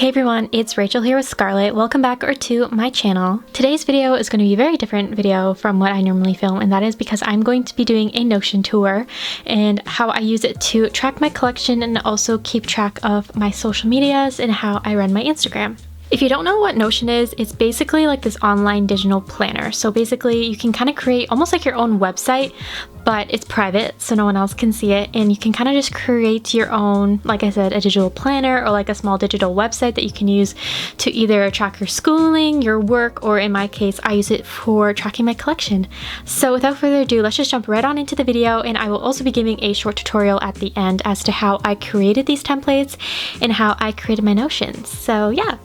Hey everyone, it's Rachel here with Scarlett. Welcome back to my channel. Today's video is going to be a very different video from what I normally film, and that is because I'm going to be doing a Notion tour and how I use it to track my collection and also keep track of my social medias and how I run my Instagram. If you don't know what Notion is, it's basically like this online digital planner. So basically you can kind of create almost like your own website, but it's private so no one else can see it, and you can kind of just create your own, like I said, a digital planner or like a small digital website that you can use to either track your schooling, your work, or in my case I use it for tracking my collection. So without further ado, let's just jump right on into the video, and I will also be giving a short tutorial at the end as to how I created these templates and how I created my Notions. So yeah.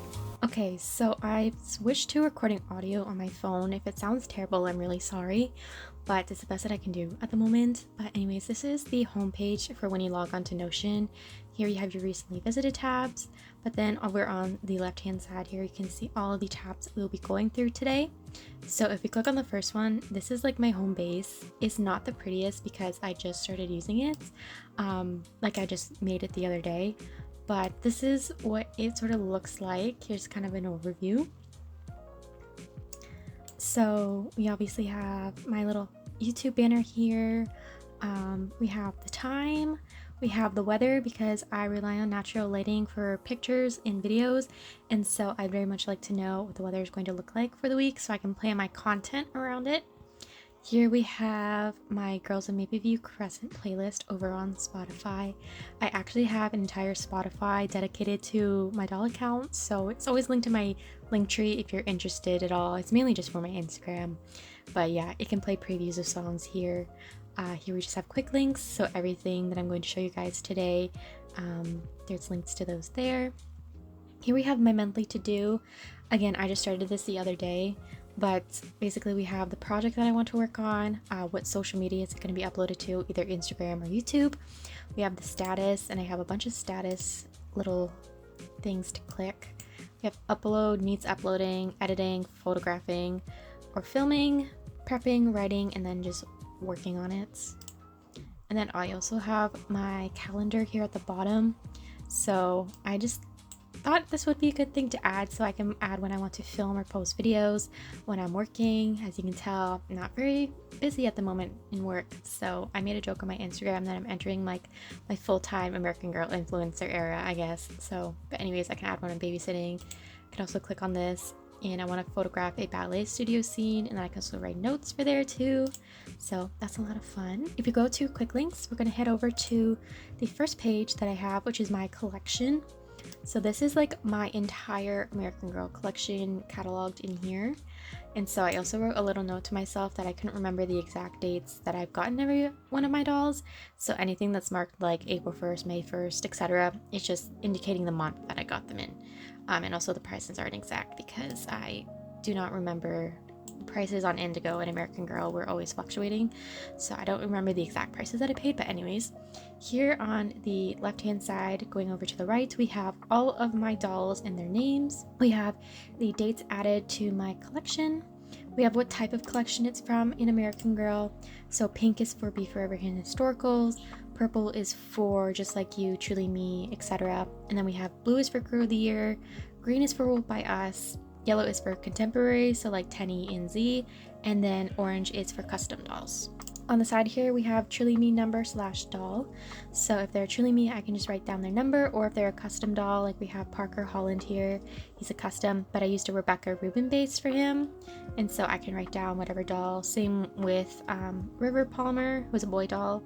Okay, so I switched to recording audio on my phone. If it sounds terrible, I'm really sorry, but it's the best that I can do at the moment. But anyways, this is the home page for when you log on to Notion. Here you have your recently visited tabs, but then over on the left hand side here you can see all of the tabs we'll be going through today. So if we click on the first one, this is like my home base. It's not the prettiest because I just started using it. Like I just made it the other day. But this is what it sort of looks like. Here's kind of an overview. So we obviously have my little YouTube banner here. We have the time. We have the weather because I rely on natural lighting for pictures and videos. And so I'd very much like to know what the weather is going to look like for the week so I can plan my content around it. Here we have my Girls in Mapleview Crescent playlist over on Spotify. I actually have an entire Spotify dedicated to my doll account, so it's always linked to my link tree if you're interested at all. It's mainly just for my Instagram, but yeah, it can play previews of songs here. Here we just have quick links, so everything that I'm going to show you guys today, there's links to those there. Here we have my monthly to-do. Again, I just started this the other day. But basically we have the project that I want to work on, what social media it's going to be uploaded to, either Instagram or YouTube. We have the status, and I have a bunch of status little things to click. We have upload, needs uploading, editing, photographing, or filming, prepping, writing, and then just working on it. And then I also have my calendar here at the bottom. So I just thought this would be a good thing to add so I can add when I want to film or post videos when I'm working. As you can tell, I'm not very busy at the moment in work, so I made a joke on my Instagram that I'm entering like my full-time American Girl influencer era, I guess. So but anyways, I can add when I'm babysitting. I can also click on this and I want to photograph a ballet studio scene, and then I can also write notes for there too, so that's a lot of fun. If you go to quick links, we're going to head over to the first page that I have, which is my collection. So this is like my entire American Girl collection cataloged in here. And so I also wrote a little note to myself that I couldn't remember the exact dates that I've gotten every one of my dolls. So anything that's marked like April 1st, May 1st, etc. It's just indicating the month that I got them in. And also the prices aren't exact because I do not remember. Prices on Indigo and American Girl were always fluctuating, so I don't remember the exact prices that I paid. But anyways, here on the left hand side going over to the right, we have all of my dolls and their names. We have the dates added to my collection. We have what type of collection it's from in American Girl. So pink is for Be Forever and Historicals, purple is for Just Like You, Truly Me, etc. And then we have blue is for Girl of the Year, green is for Ruled by Us, yellow is for contemporary, so like Tenny and Z, and then orange is for custom dolls. On the side here we have Truly Me number / doll. So if they're Truly Me, I can just write down their number, or if they're a custom doll, like we have Parker Holland here, he's a custom, but I used a Rebecca Rubin base for him, and so I can write down whatever doll. Same with River Palmer, who's a boy doll.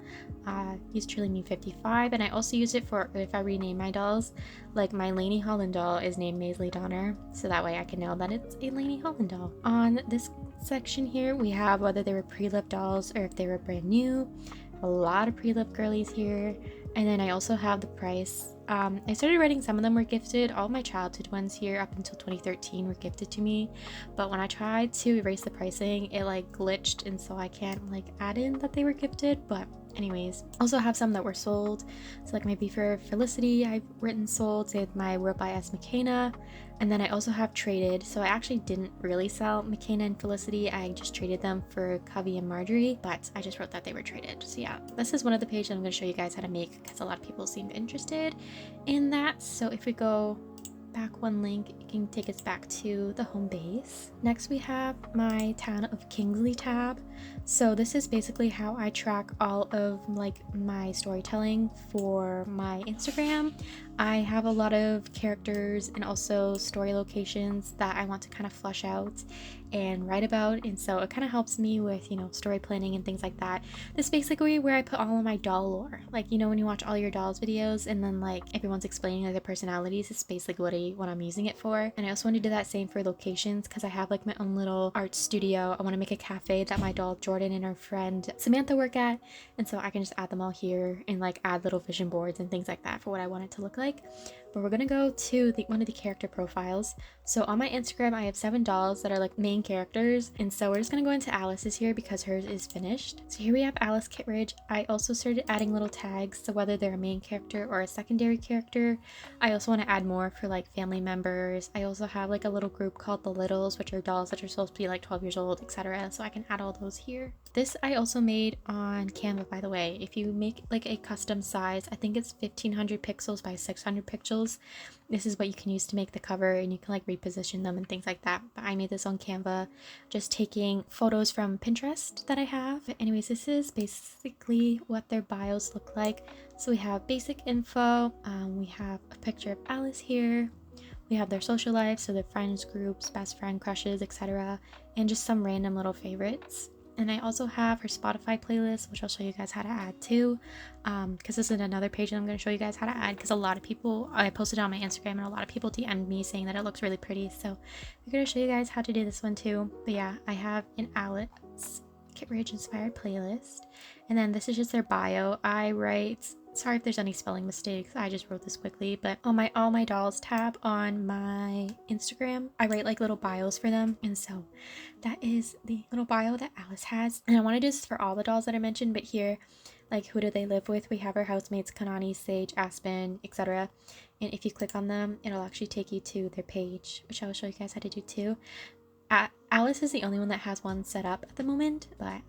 He's Truly Me 55, and I also use it for if I rename my dolls. Like my Lainey Holland doll is named Maisley Donner, so that way I can know that it's a Lainey Holland doll. On this section here we have whether they were pre-lip dolls or if they were brand new. A lot of pre-lip girlies here. And then I also have the price. I started writing, some of them were gifted. All of my childhood ones here up until 2013 were gifted to me, but when I tried to erase the pricing, it like glitched, and so I can't like add in that they were gifted. But anyways, also have some that were sold, so like maybe for Felicity I've written sold, say with my World by S McKenna. And then I also have traded, so I actually didn't really sell McKenna and Felicity, I just traded them for Covey and Marjorie, but I just wrote that they were traded. So yeah, this is one of the pages I'm going to show you guys how to make because a lot of people seem interested in that. So if we go back one link, it can take us back to the home base. Next we have my Town of Kingsley tab. So this is basically how I track all of like my storytelling for my Instagram. I have a lot of characters and also story locations that I want to kind of flesh out and write about, and so it kind of helps me with, you know, story planning and things like that. This is basically where I put all of my doll lore, like, you know, when you watch all your dolls videos and then like everyone's explaining like their personalities, it's basically what I'm using it for. And I also want to do that same for locations because I have like my own little art studio. I want to make a cafe that my doll Jordan and her friend Samantha work at, and so I can just add them all here and like add little vision boards and things like that for what I want it to look like. But we're gonna go to one of the character profiles. So on my Instagram I have 7 dolls that are like main characters, and so we're just gonna go into Alice's here because hers is finished. So here we have Alice Kittredge. I also started adding little tags, so whether they're a main character or a secondary character. I also want to add more for like family members. I also have like a little group called the Littles, which are dolls that are supposed to be like 12 years old, etc. So I can add all those here. This I also made on Canva, by the way. If you make like a custom size, I think it's 1500 pixels by 600 pixels. This is what you can use to make the cover, and you can like reposition them and things like that. But I made this on Canva, just taking photos from Pinterest that I have. But anyways, this is basically what their bios look like. So we have basic info, we have a picture of Alice here, we have their social life, so their friends groups, best friend, crushes, etc., and just some random little favorites. And I also have her Spotify playlist, which I'll show you guys how to add too, because this is another page that I'm going to show you guys how to add, because a lot of people, I posted it on my Instagram and a lot of people DM'd me saying that it looks really pretty, so I'm going to show you guys how to do this one too. But yeah, I have an Alice Kittredge inspired playlist, and then this is just their bio. I write, sorry if there's any spelling mistakes, I just wrote this quickly, but on my all my dolls tab on my Instagram, I write like little bios for them, and so that is the little bio that Alice has. And I want to do this for all the dolls that I mentioned, but here, like, who do they live with? We have our housemates, Kanani, Sage, Aspen, etc. And if you click on them, it'll actually take you to their page, which I will show you guys how to do too. Alice is the only one that has one set up at the moment, but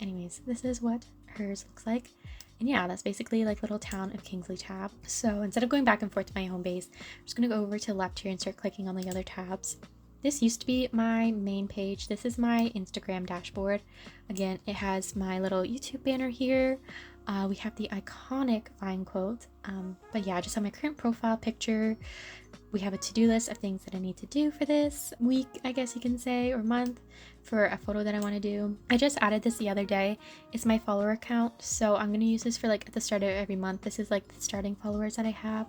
anyways, this is what hers looks like. And yeah, that's basically like little Town of Kingsley tab. So instead of going back and forth to my home base, I'm just gonna go over to the left here and start clicking on the other tabs. This used to be my main page. This is my Instagram dashboard. Again, it has my little YouTube banner here. We have the iconic Vine quote. But yeah, just on my current profile picture, we have a to-do list of things that I need to do for this week, I guess you can say, or month, for a photo that I want to do. I just added this the other day. It's my follower account, so I'm going to use this for like at the start of every month. This is like the starting followers that I have.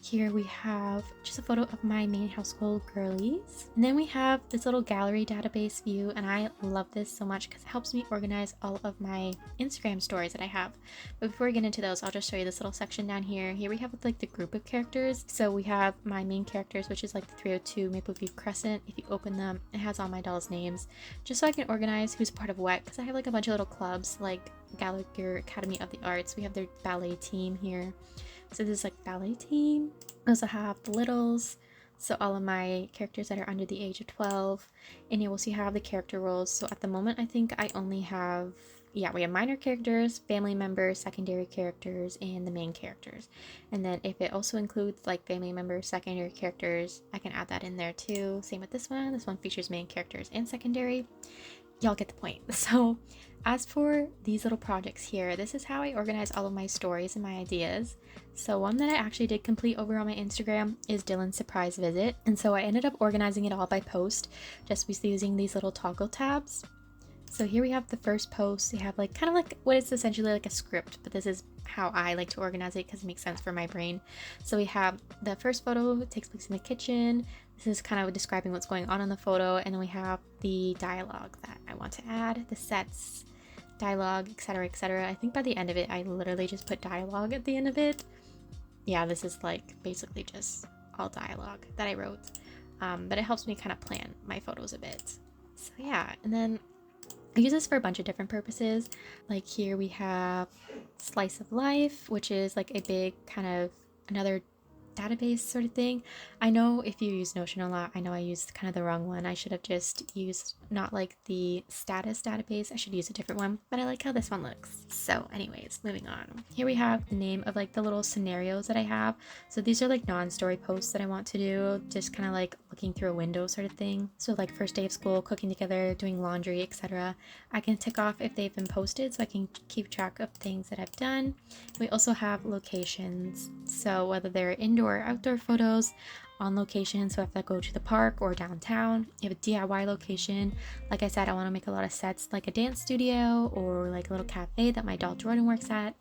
Here we have just a photo of my main household girlies. And then we have this little gallery database view, and I love this so much because it helps me organize all of my Instagram stories that I have. But before we get into those, I'll just show you this little section down here. Here we have like the group of characters. So we have my main characters, which is like the 302 Maple View Crescent. If you open them, it has all my dolls' names, just so I can organize who's part of what, because I have like a bunch of little clubs like Gallagher Academy of the Arts. We have their ballet team here. So this is like ballet team. I also have the Littles, so all of my characters that are under the age of 12. And you will see how I have the character roles. So at the moment, I think I only have, yeah, we have minor characters, family members, secondary characters, and the main characters. And then if it also includes like family members, secondary characters, I can add that in there too. Same with this one. This one features main characters and secondary. Y'all get the point. So as for these little projects here, this is how I organize all of my stories and my ideas. So one that I actually did complete over on my Instagram is Dylan's surprise visit. And so I ended up organizing it all by post, just using these little toggle tabs. So here we have the first post. You have like kind of like what is essentially like a script, but this is how I like to organize it because it makes sense for my brain. So we have the first photo, it takes place in the kitchen. This is kind of describing what's going on in the photo, and then we have the dialogue that I want to add, the sets, dialogue, etc., etc. I think by the end of it, I literally just put dialogue at the end of it. Yeah, this is like basically just all dialogue that I wrote, but it helps me kind of plan my photos a bit. So yeah, and then I use this for a bunch of different purposes. Like here we have slice of life, which is like a big kind of another database sort of thing. I know if you use Notion a lot, I know I used kind of the wrong one. I should have just used not like the status database. I should use a different one, but I like how this one looks. So anyways, moving on. Here we have the name of like the little scenarios that I have. So these are like non-story posts that I want to do, just kind of like looking through a window sort of thing. So like first day of school, cooking together, doing laundry, etc. I can tick off if they've been posted so I can keep track of things that I've done. We also have locations, so whether they're indoor or outdoor photos on location. So if I go to the park or downtown, you have a DIY location. Like I said, I want to make a lot of sets like a dance studio or like a little cafe that my doll Jordan works at.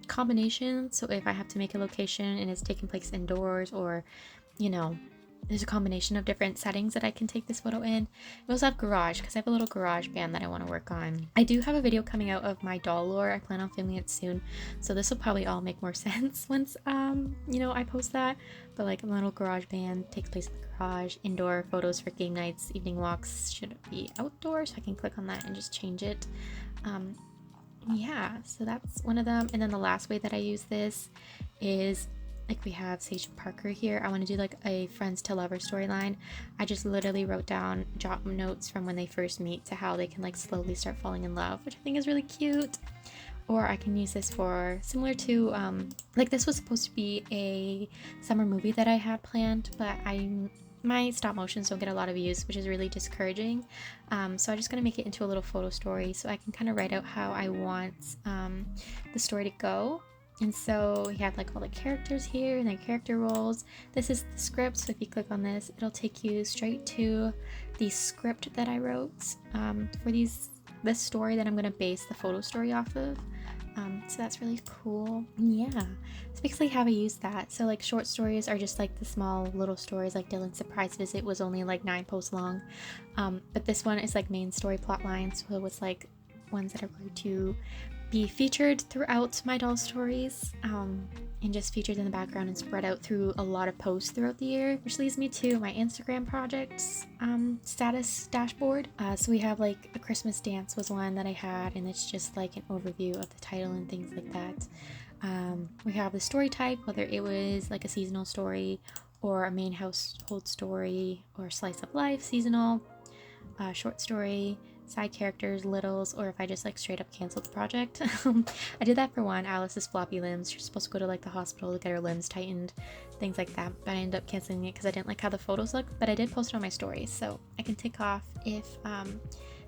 Combination, so if I have to make a location and it's taking place indoors, or you know, there's a combination of different settings that I can take this photo in. We also have garage, because I have a little garage band that I want to work on. I do have a video coming out of my doll lore. I plan on filming it soon, so this will probably all make more sense once you know, I post that. But like a little garage band takes place in the garage. Indoor photos for game nights, evening walks should be outdoors, so I can click on that and just change it. Yeah, so that's one of them. And then the last way that I use this is like we have Sage Parker here. I want to do like a friends to lover storyline. I just literally wrote down jot notes from when they first meet to how they can like slowly start falling in love, which I think is really cute. Or I can use this for similar to like this was supposed to be a summer movie that I had planned, but my stop motions don't get a lot of views, which is really discouraging. So I'm just gonna make it into a little photo story so I can kind of write out how I want the story to go. And so we have like all the characters here and their character roles. This is the script, so if you click on this, it'll take you straight to the script that I wrote for this story that I'm gonna base the photo story off of. So that's really cool. Yeah, it's basically how I use that. So like short stories are just like the small little stories, like Dylan's surprise visit was only like 9 posts long. But this one is like main story plot lines, so it's like ones that are going to be featured throughout my doll stories, and just featured in the background and spread out through a lot of posts throughout the year, which leads me to my Instagram projects status dashboard. So we have like a Christmas dance was one that I had, and it's just like an overview of the title and things like that. We have the story type, whether it was like a seasonal story or a main household story or slice of life, seasonal, short story, side characters, littles, or if I just like straight up canceled the project. I did that for one, Alice's floppy limbs. She's supposed to go to like the hospital to get her limbs tightened, things like that, but I ended up canceling it because I didn't like how the photos looked. But I did post it on my stories, so I can tick off if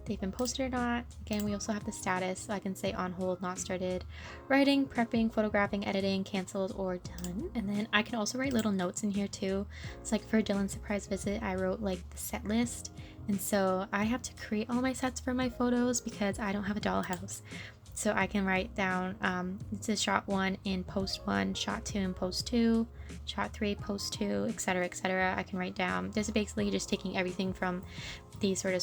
they've been posted or not. Again, we also have the status, so I can say on hold, not started, writing, prepping, photographing, editing, canceled, or done. And then I can also write little notes in here too. It's like for Dylan's surprise visit, I wrote like the set list. And so I have to create all my sets for my photos because I don't have a dollhouse. So I can write down, this is shot 1 in post 1, shot 2 in post 2, shot 3 post 2, etc, etc. I can write down, this is basically just taking everything from the sort of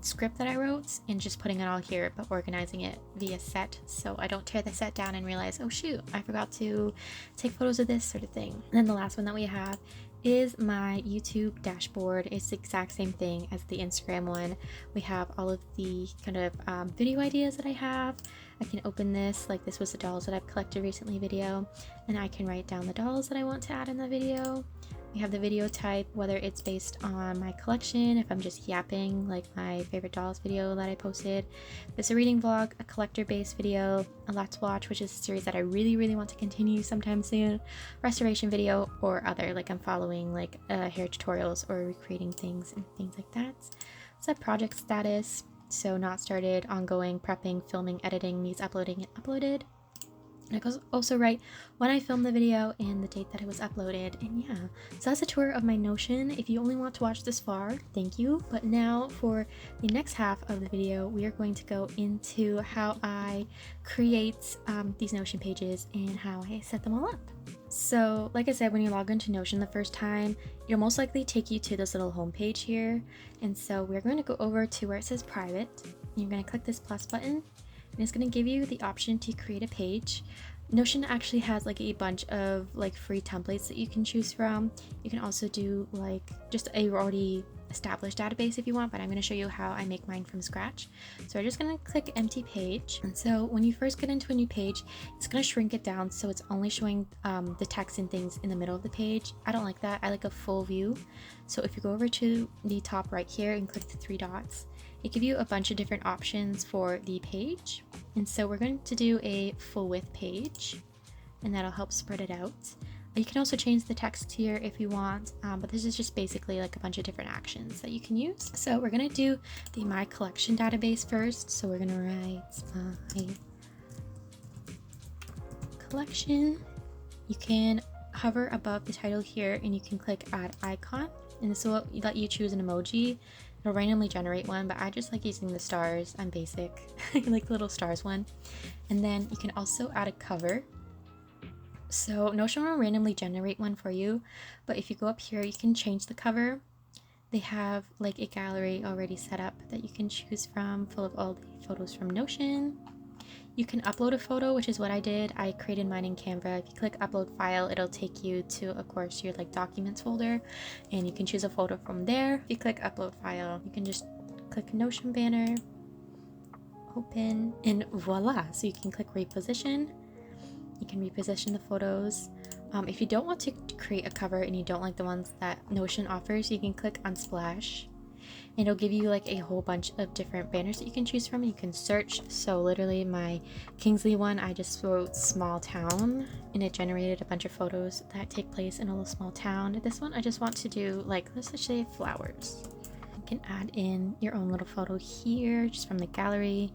script that I wrote and just putting it all here, but organizing it via set, so I don't tear the set down and realize, oh shoot, I forgot to take photos of this sort of thing. And then the last one that we have is my YouTube dashboard. It's the exact same thing as the Instagram one. We have all of the kind of video ideas that I have. I can open this, like this was the dolls that I've collected recently video, and I can write down the dolls that I want to add in the video. We have the video type, whether it's based on my collection, if I'm just yapping, like my favorite dolls video that I posted. There's a reading vlog, a collector-based video, a Let's Watch, which is a series that I really want to continue sometime soon, restoration video, or other, like I'm following like hair tutorials or recreating things and things like that. So project status, so not started, ongoing, prepping, filming, editing, needs uploading, and uploaded. And I can also write when I filmed the video and the date that it was uploaded. And yeah, so that's a tour of my Notion. If you only want to watch this far, thank you. But now for the next half of the video, we are going to go into how I create these Notion pages and how I set them all up. So like I said, when you log into Notion the first time, it'll most likely take you to this little home page here. And so we're going to go over to where it says private. You're going to click this plus button. And it's going to give you the option to create a page. Notion actually has like a bunch of like free templates that you can choose from. You can also do like just a already established database if you want, but I'm going to show you how I make mine from scratch. So we're just going to click empty page. And so when you first get into a new page, it's going to shrink it down so it's only showing the text and things in the middle of the page. I don't like that. I like a full view. So if you go over to the top right here and click the three dots, it gives you a bunch of different options for the page. And so we're going to do a full width page, and that'll help spread it out. You can also change the text here if you want, but this is just basically like a bunch of different actions that you can use. So we're gonna do the My Collection database first. So we're gonna write My Collection. You can hover above the title here and you can click Add Icon, and this will let you choose an emoji. It'll randomly generate one, but I just like using the stars. I'm basic. I like the little stars one. And then you can also add a cover. So Notion will randomly generate one for you, but if you go up here, you can change the cover. They have like a gallery already set up that you can choose from, full of all the photos from Notion. You can upload a photo, which is what I did. I created mine in Canva. If you click upload file, it'll take you to, of course, your like documents folder, and you can choose a photo from there. If you click upload file, you can just click Notion banner, open, and voila. So you can click reposition. You can reposition the photos. If you don't want to create a cover and you don't like the ones that Notion offers, you can click Unsplash. And it'll give you like a whole bunch of different banners that you can choose from. You can search. So literally my Kingsley one, I just wrote small town and it generated a bunch of photos that take place in a little small town. This one I just want to do like, let's just say flowers. You can add in your own little photo here just from the gallery.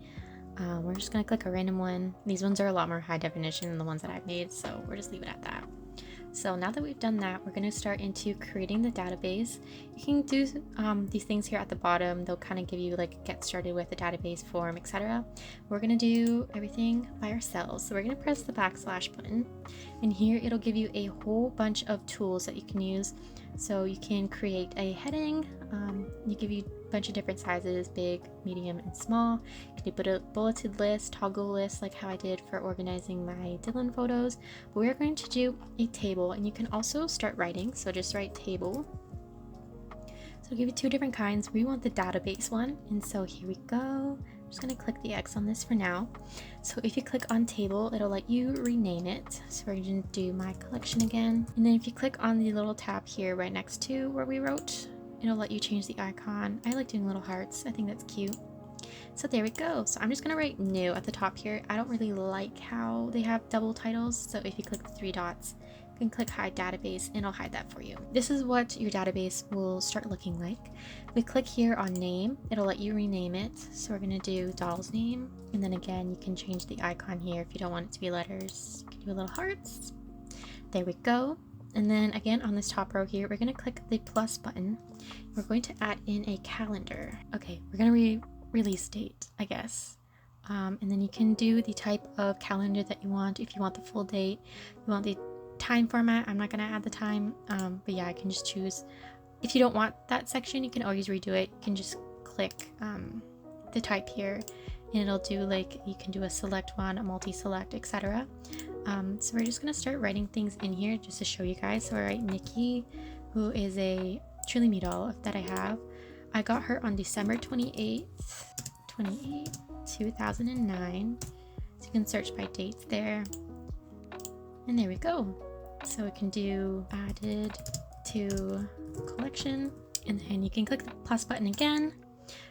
We're just gonna click a random one. These ones are a lot more high definition than the ones that I've made, so we're just leave it at that. So now that we've done that, we're gonna start into creating the database. You can do these things here at the bottom. They'll kind of give you like get started with the database form, etc. We're gonna do everything by ourselves. So we're gonna press the backslash button, and here it'll give you a whole bunch of tools that you can use. So you can create a heading. You give you a bunch of different sizes, big, medium, and small. You can do a bulleted list, toggle list, like how I did for organizing my Dylan photos. But we're going to do a table, and you can also start writing. So just write table. So I'll give you two different kinds. We want the database one, and so here we go. I'm just gonna click the X on this for now. So if you click on table, it'll let you rename it. So we're gonna do My Collection again. And then if you click on the little tab here right next to where we wrote, it'll let you change the icon. I like doing little hearts. I think that's cute. So there we go. So I'm just gonna write new at the top here. I don't really like how they have double titles. So if you click the three dots, you can click hide database and it'll hide that for you. This is what your database will start looking like. If we click here on name, it'll let you rename it. So we're gonna do doll's name. And then again, you can change the icon here if you don't want it to be letters. You can do little hearts. There we go. And then again, on this top row here, we're gonna click the plus button. We're going to add in a calendar. Okay, we're gonna release date, I guess. And then you can do the type of calendar that you want. If you want the full date, you want the time format. I'm not gonna add the time, but yeah, I can just choose. If you don't want that section, you can always redo it. You can just click the type here, and it'll do like, you can do a select one, a multi-select, etc. So we're just gonna start writing things in here just to show you guys. So I write Nikki, who is a Truly Me doll that I have. I got her on December 28th, 2009. So you can search by dates there. And there we go. So we can do added to collection, and then you can click the plus button again.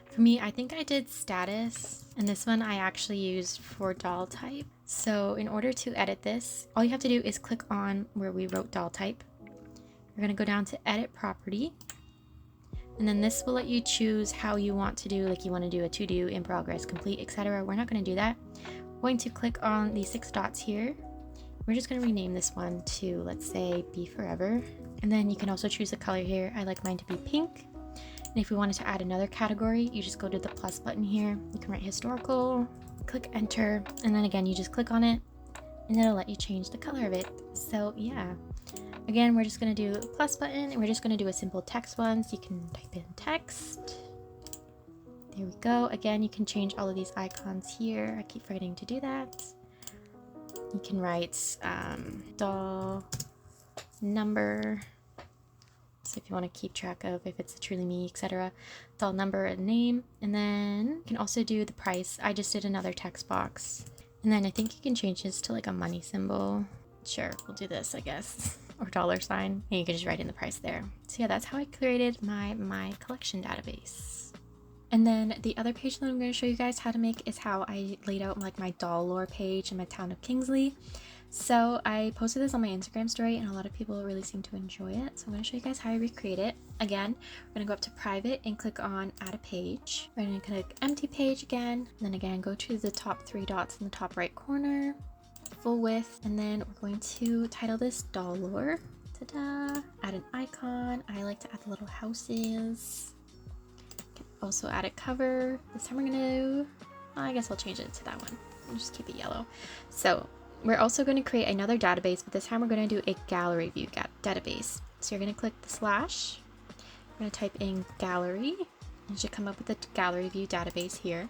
For me, I think I did status, and this one I actually used for doll type. So in order to edit this, all you have to do is click on where we wrote doll type. You're gonna go down to edit property, and then this will let you choose how you want to do, like you want to do a to do, in progress, complete, etc. We're not going to do that. We're going to click on the 6 dots here. We're just going to rename this one to, let's say, Be Forever. And then you can also choose the color here. I like mine to be pink. And if we wanted to add another category, you just go to the plus button here. You can write historical, click enter, and then again, you just click on it, and it'll let you change the color of it. So yeah. Again, we're just going to do a plus button, and we're just going to do a simple text one. So you can type in text. There we go. Again, you can change all of these icons here. I keep forgetting to do that. You can write doll number So if you want to keep track of if it's truly me, etc., it's all number and name. And then you can also do the price. I just did another text box. And then I think you can change this to like a money symbol. Sure, we'll do this, I guess. Or dollar sign. And you can just write in the price there. So yeah, that's how I created my collection database. And then the other page that I'm going to show you guys how to make is how I laid out like my doll lore page in my town of Kingsley. So I posted this on my Instagram story and a lot of people really seem to enjoy it. So I'm going to show you guys how I recreate it. Again, we're going to go up to private and click on add a page. We're going to click empty page again. And then again, go to the top 3 dots in the top right corner, full width. And then we're going to title this doll lore. Ta-da! Add an icon. I like to add the little houses. Also add a cover. This time we're gonna, I guess I'll change it to that one. I'll just keep it yellow. So we're also going to create another database, but this time we're going to do a gallery view database. So you're going to click the slash. We're going to type in gallery. You should come up with a gallery view database here.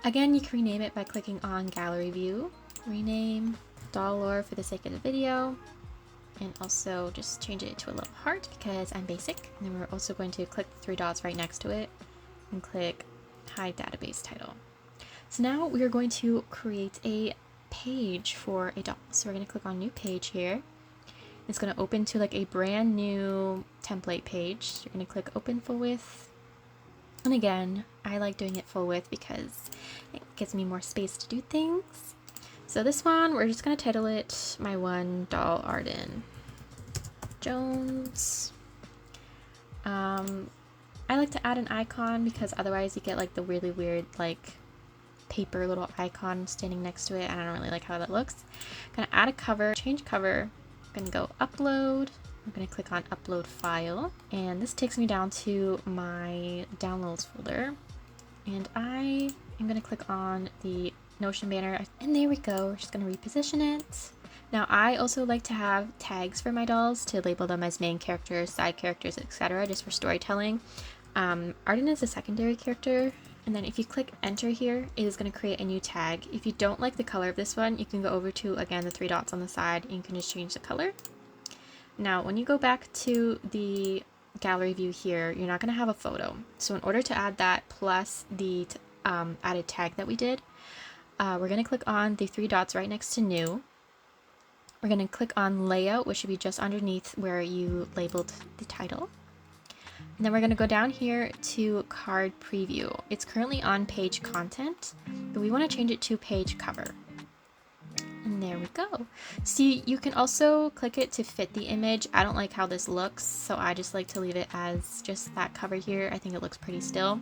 Again, you can rename it by clicking on gallery view. Rename doll lore for the sake of the video. And also just change it to a little heart because I'm basic. And then we're also going to click the 3 dots right next to it and click hide database title. So now we are going to create a page for a doll. So we're going to click on new page here. It's going to open to like a brand new template page. You're going to click open full width. And again, I like doing it full width because it gives me more space to do things. So this one, we're just going to title it My One Doll Arden Jones. I like to add an icon because otherwise you get like the really weird like paper little icon standing next to it, and I don't really like how that looks. I'm gonna add a cover, change cover. I'm gonna go upload. I'm gonna click on upload file, and this takes me down to my downloads folder, and I am gonna click on the Notion banner, and there we go. We're just gonna reposition it. Now I also like to have tags for my dolls to label them as main characters, side characters, etc., just for storytelling. Arden is a secondary character. And then if you click enter here, it is going to create a new tag. If you don't like the color of this one, you can go over to, again, the 3 dots on the side and you can just change the color. Now, when you go back to the gallery view here, you're not going to have a photo. So in order to add that plus the added tag that we did, we're going to click on the 3 dots right next to new. We're going to click on layout, which should be just underneath where you labeled the title. And then we're going to go down here to card preview. It's currently on page content, but we want to change it to page cover. And there we go. See, you can also click it to fit the image. I don't like how this looks, so I just like to leave it as just that cover here. I think it looks pretty still.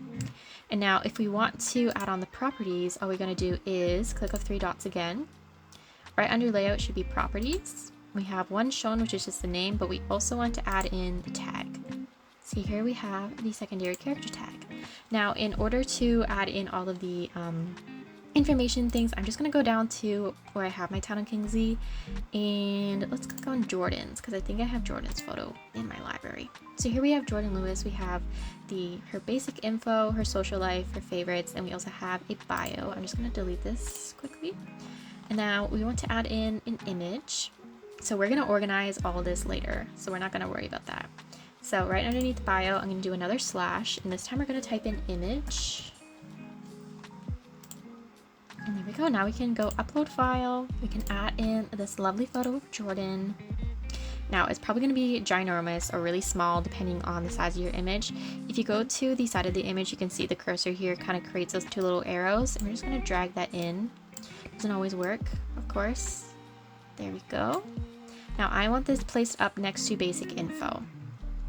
And now if we want to add on the properties, all we're going to do is click the 3 dots again. Right under layout should be properties. We have one shown, which is just the name, but we also want to add in the tag. See, here we have the secondary character tag. Now, in order to add in all of the information things, I'm just going to go down to where I have my town in Kingsley, and let's click on Jordan's because I think I have Jordan's photo in my library. So here we have Jordan Lewis. We have her basic info, her social life, her favorites, and we also have a bio. I'm just going to delete this quickly. And now we want to add in an image. So we're going to organize all of this later, so we're not going to worry about that. So right underneath the bio, I'm going to do another slash, and this time we're going to type in image. And there we go. Now we can go upload file. We can add in this lovely photo of Jordan. Now it's probably going to be ginormous or really small depending on the size of your image. If you go to the side of the image, you can see the cursor here kind of creates those 2 little arrows, and we're just going to drag that in. Doesn't always work, of course. There we go. Now I want this placed up next to basic info.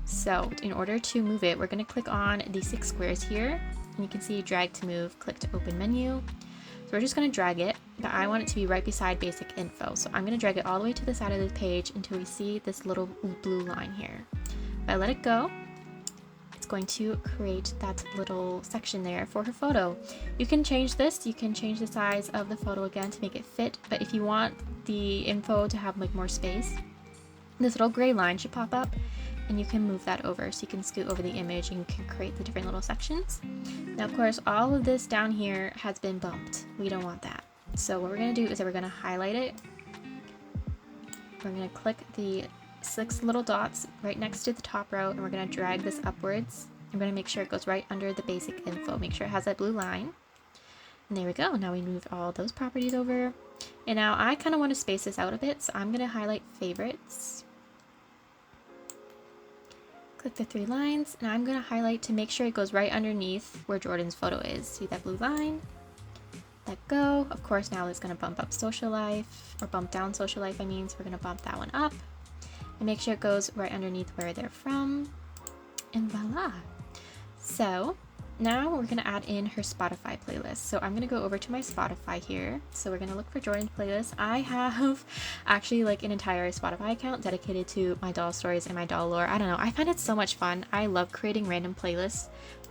So in order to move it, we're going to click on the 6 squares here, and you can see drag to move, click to open menu. So we're just going to drag it, but I want it to be right beside basic info. So I'm going to drag it all the way to the side of the page until we see this little blue line here. If I let it go, it's going to create that little section there for her photo. You can change this, you can change the size of the photo again to make it fit, but if you want the info to have like more space, this little gray line should pop up, and you can move that over, so you can scoot over the image and you can create the different little sections. Now of course all of this down here has been bumped. We don't want that. So what we're going to do is that we're going to highlight it. We're going to click the 6 little dots right next to the top row, and we're going to drag this upwards. I'm going to make sure it goes right under the basic info. Make sure it has that blue line. And there we go. Now we move all those properties over. And now I kind of want to space this out a bit, so I'm going to highlight favorites. Click the 3 lines, and I'm going to highlight to make sure it goes right underneath where Jordan's photo is. See that blue line? Let go. Of course, now it's going to bump up social life, or bump down social life, I mean, so we're going to bump that one up. And make sure it goes right underneath where they're from. And voila. So now we're going to add in her Spotify playlist. So I'm going to go over to my Spotify here. So we're going to look for Jordan's playlist. I have actually like an entire Spotify account dedicated to my doll stories and my doll lore. I don't know. I find it so much fun. I love creating random playlists.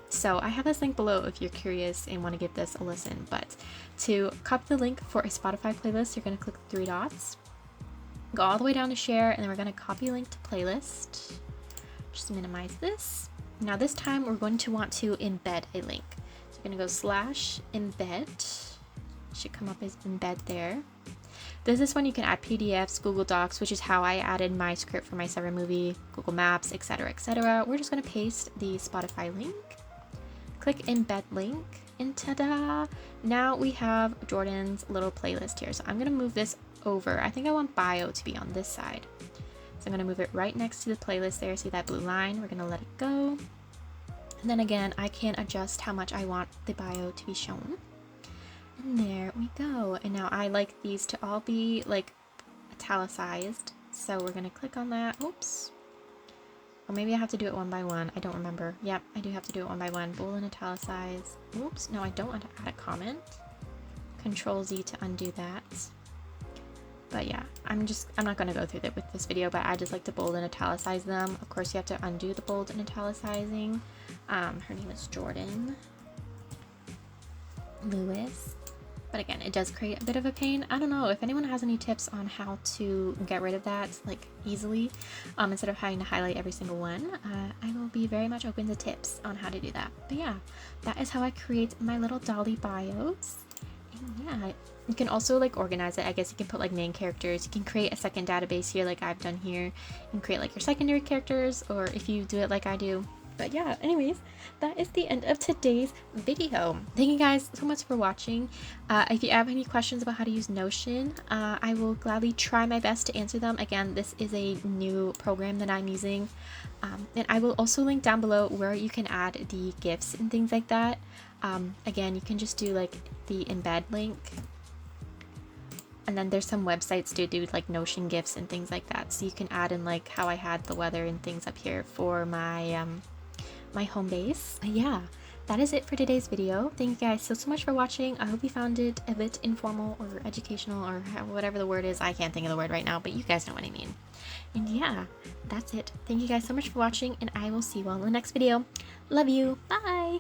So I have this link below if you're curious and want to give this a listen. But to copy the link for a Spotify playlist, you're going to click the 3 dots. Go all the way down to share, and then we're going to copy link to playlist. Just minimize this. Now this time we're going to want to embed a link. So you're going to go /embed. Should come up as embed there. This is when you can add PDFs, Google Docs, which is how I added my script for my Seven movie, Google Maps, etc., etc. We're just going to paste the Spotify link. Click embed link, and ta-da! Now we have Jordan's little playlist here. So I'm going to move this over. I think I want bio to be on this side. So I'm going to move it right next to the playlist there. See that blue line? We're going to let it go. And then again, I can adjust how much I want the bio to be shown. And there we go. And now I like these to all be like italicized. So we're going to click on that. Oops. Or maybe I have to do it one by one. I don't remember. Yep, I do have to do it one by one. Bold and italicize. Oops. No, I don't want to add a comment. Control Z to undo that. But yeah, I'm not going to go through that with this video, but I just like to bold and italicize them. Of course, you have to undo the bold and italicizing. Her name is Jordan Lewis. But again, it does create a bit of a pain. I don't know if anyone has any tips on how to get rid of that like easily, instead of having to highlight every single one. I will be very much open to tips on how to do that. But yeah, that is how I create my little dolly bios. And yeah, you can also like organize it. I guess you can put like main characters. You can create a second database here like I've done here and create like your secondary characters, or if you do it like I do. But yeah, anyways, that is the end of today's video. Thank you guys so much for watching. If you have any questions about how to use Notion, I will gladly try my best to answer them. Again, this is a new program that I'm using. And I will also link down below where you can add the GIFs and things like that. Again, you can just do like the embed link. And then there's some websites to do like Notion GIFs and things like that. So you can add in like how I had the weather and things up here for my my home base. But yeah, that is it for today's video. Thank you guys so much for watching. I hope you found it a bit informal or educational or whatever the word is. I can't think of the word right now, but you guys know what I mean. And yeah, that's it. Thank you guys so much for watching, and I will see you all in the next video. Love you. Bye.